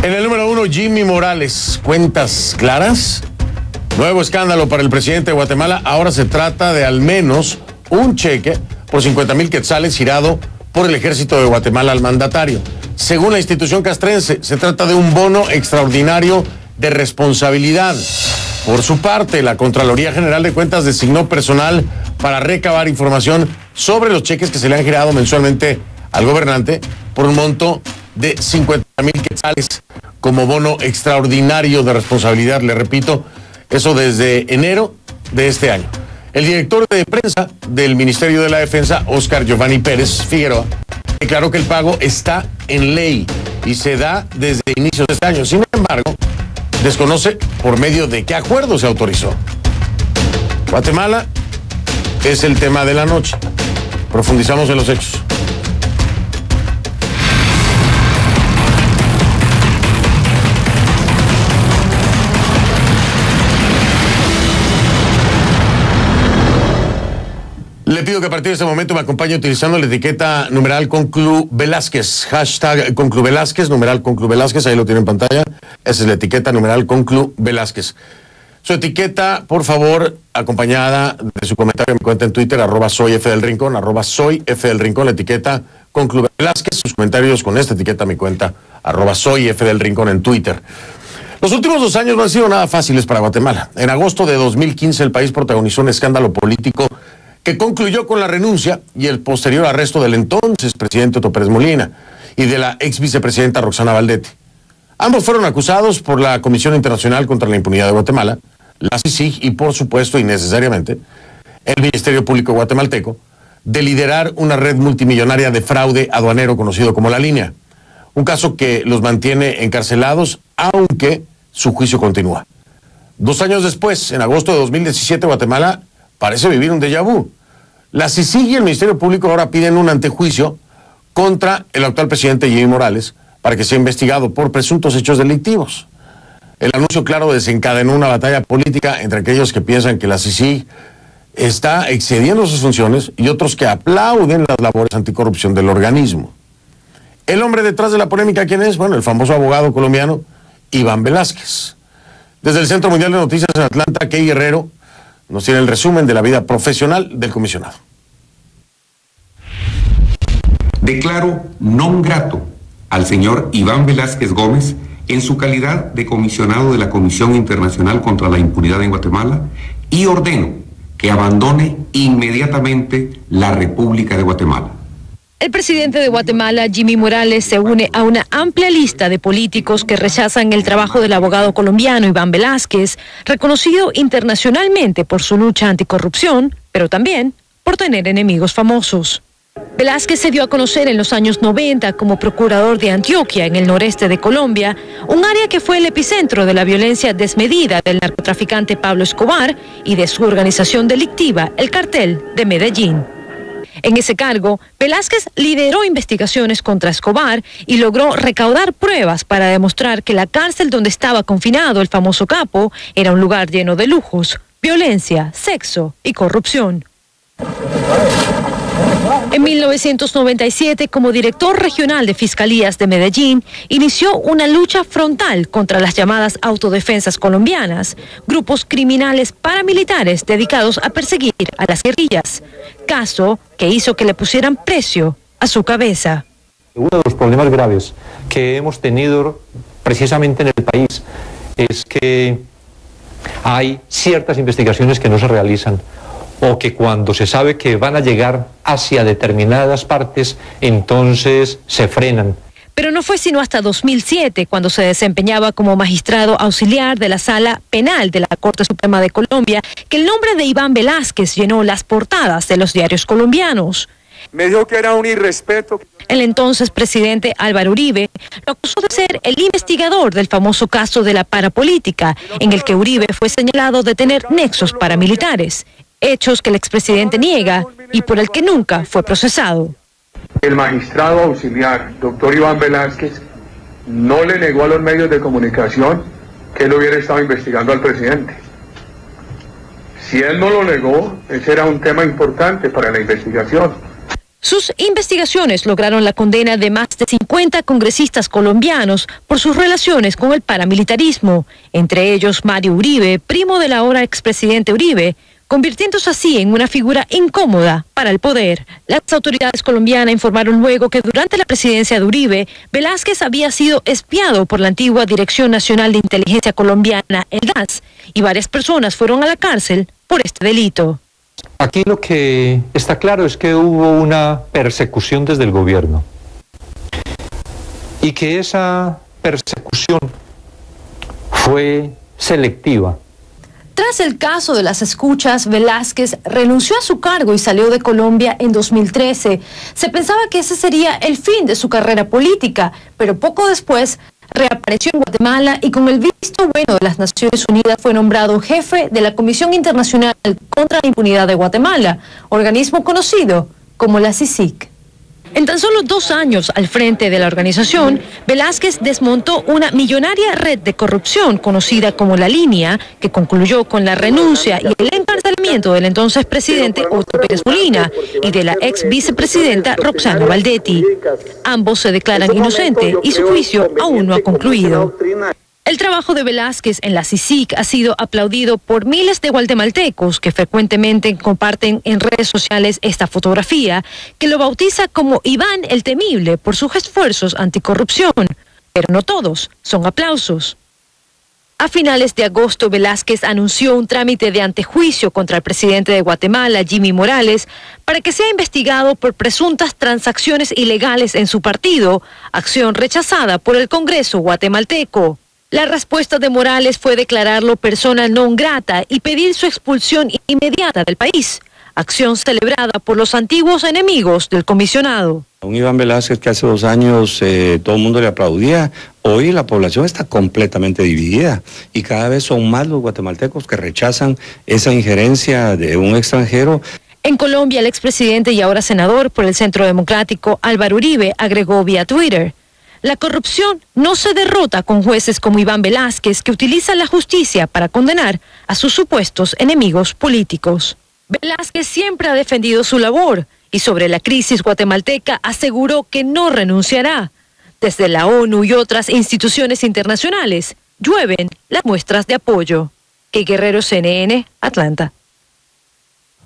En el número 1, Jimmy Morales. ¿Cuentas claras? Nuevo escándalo para el presidente de Guatemala. Ahora se trata de al menos un cheque por 50,000 quetzales girado por el ejército de Guatemala al mandatario. Según la institución castrense, se trata de un bono extraordinario de responsabilidad. Por su parte, la Contraloría General de Cuentas designó personal para recabar información sobre los cheques que se le han girado mensualmente al gobernante por un monto de 50,000 quetzales como bono extraordinario de responsabilidad. Le repito, eso desde enero de este año. El director de prensa del Ministerio de la Defensa, Óscar Giovanni Pérez Figueroa, declaró que el pago está en ley y se da desde inicios de este año. Sin embargo, desconoce por medio de qué acuerdo se autorizó. Guatemala es el tema de la noche. Profundizamos en los hechos. Le pido que a partir de este momento me acompañe utilizando la etiqueta numeral Conclu Velázquez, hashtag Conclu Velázquez, numeral Conclu Velázquez, ahí lo tiene en pantalla. Esa es la etiqueta numeral Conclu Velázquez. Su etiqueta, por favor, acompañada de su comentario en mi cuenta en Twitter, @soyfdelrincón, @soyfdelrincón, la etiqueta Conclu Velázquez, sus comentarios con esta etiqueta mi cuenta, @soyfdelrincón en Twitter. Los últimos 2 años no han sido nada fáciles para Guatemala. En agosto de 2015 el país protagonizó un escándalo político que concluyó con la renuncia y el posterior arresto del entonces presidente Otto Pérez Molina y de la ex vicepresidenta Roxana Valdete. Ambos fueron acusados por la Comisión Internacional contra la Impunidad de Guatemala, la CICIG y, por supuesto y necesariamente, el Ministerio Público guatemalteco, de liderar una red multimillonaria de fraude aduanero conocido como La Línea. Un caso que los mantiene encarcelados, aunque su juicio continúa. 2 años después, en agosto de 2017, Guatemala parece vivir un déjà vu. La CICIG y el Ministerio Público ahora piden un antejuicio contra el actual presidente Jimmy Morales para que sea investigado por presuntos hechos delictivos. El anuncio, claro, desencadenó una batalla política entre aquellos que piensan que la CICIG está excediendo sus funciones y otros que aplauden las labores anticorrupción del organismo. El hombre detrás de la polémica, ¿quién es? Bueno, el famoso abogado colombiano Iván Velázquez. Desde el Centro Mundial de Noticias en Atlanta, Key Guerrero nos tiene el resumen de la vida profesional del comisionado. Declaro non grato al señor Iván Velázquez Gómez en su calidad de comisionado de la Comisión Internacional contra la Impunidad en Guatemala y ordeno que abandone inmediatamente la República de Guatemala. El presidente de Guatemala, Jimmy Morales, se une a una amplia lista de políticos que rechazan el trabajo del abogado colombiano Iván Velázquez, reconocido internacionalmente por su lucha anticorrupción, pero también por tener enemigos famosos. Velázquez se dio a conocer en los años 90 como procurador de Antioquia, en el noreste de Colombia, un área que fue el epicentro de la violencia desmedida del narcotraficante Pablo Escobar y de su organización delictiva, el Cartel de Medellín. En ese cargo, Velázquez lideró investigaciones contra Escobar y logró recaudar pruebas para demostrar que la cárcel donde estaba confinado el famoso capo era un lugar lleno de lujos, violencia, sexo y corrupción. En 1997, como director regional de Fiscalías de Medellín, inició una lucha frontal contra las llamadas autodefensas colombianas, grupos criminales paramilitares dedicados a perseguir a las guerrillas, caso que hizo que le pusieran precio a su cabeza. Uno de los problemas graves que hemos tenido precisamente en el país es que hay ciertas investigaciones que no se realizan, o que cuando se sabe que van a llegar hacia determinadas partes, entonces se frenan. Pero no fue sino hasta 2007, cuando se desempeñaba como magistrado auxiliar de la Sala Penal de la Corte Suprema de Colombia, que el nombre de Iván Velázquez llenó las portadas de los diarios colombianos. Me dijo que era un irrespeto. El entonces presidente Álvaro Uribe lo acusó de ser el investigador del famoso caso de la parapolítica, en el que Uribe fue señalado de tener nexos paramilitares, hechos que el expresidente niega y por el que nunca fue procesado. El magistrado auxiliar, doctor Iván Velázquez, no le negó a los medios de comunicación que él hubiera estado investigando al presidente. Si él no lo negó, ese era un tema importante para la investigación. Sus investigaciones lograron la condena de más de 50 congresistas colombianos por sus relaciones con el paramilitarismo, entre ellos Mario Uribe, primo del ahora expresidente Uribe, convirtiéndose así en una figura incómoda para el poder. Las autoridades colombianas informaron luego que durante la presidencia de Uribe, Velázquez había sido espiado por la antigua Dirección Nacional de Inteligencia Colombiana, el DAS, y varias personas fueron a la cárcel por este delito. Aquí lo que está claro es que hubo una persecución desde el gobierno y que esa persecución fue selectiva. Tras el caso de las escuchas, Velázquez renunció a su cargo y salió de Colombia en 2013. Se pensaba que ese sería el fin de su carrera política, pero poco después reapareció en Guatemala y con el visto bueno de las Naciones Unidas fue nombrado jefe de la Comisión Internacional contra la Impunidad de Guatemala, organismo conocido como la CICIG. En tan solo 2 años al frente de la organización, Velázquez desmontó una millonaria red de corrupción conocida como La Línea, que concluyó con la renuncia y el encarcelamiento del entonces presidente Otto Pérez Molina y de la ex vicepresidenta Roxana Valdetti. Ambos se declaran inocentes y su juicio aún no ha concluido. El trabajo de Velázquez en la CICIG ha sido aplaudido por miles de guatemaltecos que frecuentemente comparten en redes sociales esta fotografía, que lo bautiza como Iván el Temible por sus esfuerzos anticorrupción. Pero no todos son aplausos. A finales de agosto, Velázquez anunció un trámite de antejuicio contra el presidente de Guatemala, Jimmy Morales, para que sea investigado por presuntas transacciones ilegales en su partido, acción rechazada por el Congreso guatemalteco. La respuesta de Morales fue declararlo persona non grata y pedir su expulsión inmediata del país, acción celebrada por los antiguos enemigos del comisionado. Un Iván Velázquez que hace 2 años todo el mundo le aplaudía, hoy la población está completamente dividida y cada vez son más los guatemaltecos que rechazan esa injerencia de un extranjero. En Colombia, el expresidente y ahora senador por el Centro Democrático, Álvaro Uribe, agregó vía Twitter: la corrupción no se derrota con jueces como Iván Velázquez, que utilizan la justicia para condenar a sus supuestos enemigos políticos. Velázquez siempre ha defendido su labor y sobre la crisis guatemalteca aseguró que no renunciará. Desde la ONU y otras instituciones internacionales llueven las muestras de apoyo. Key Guerrero, CNN, Atlanta.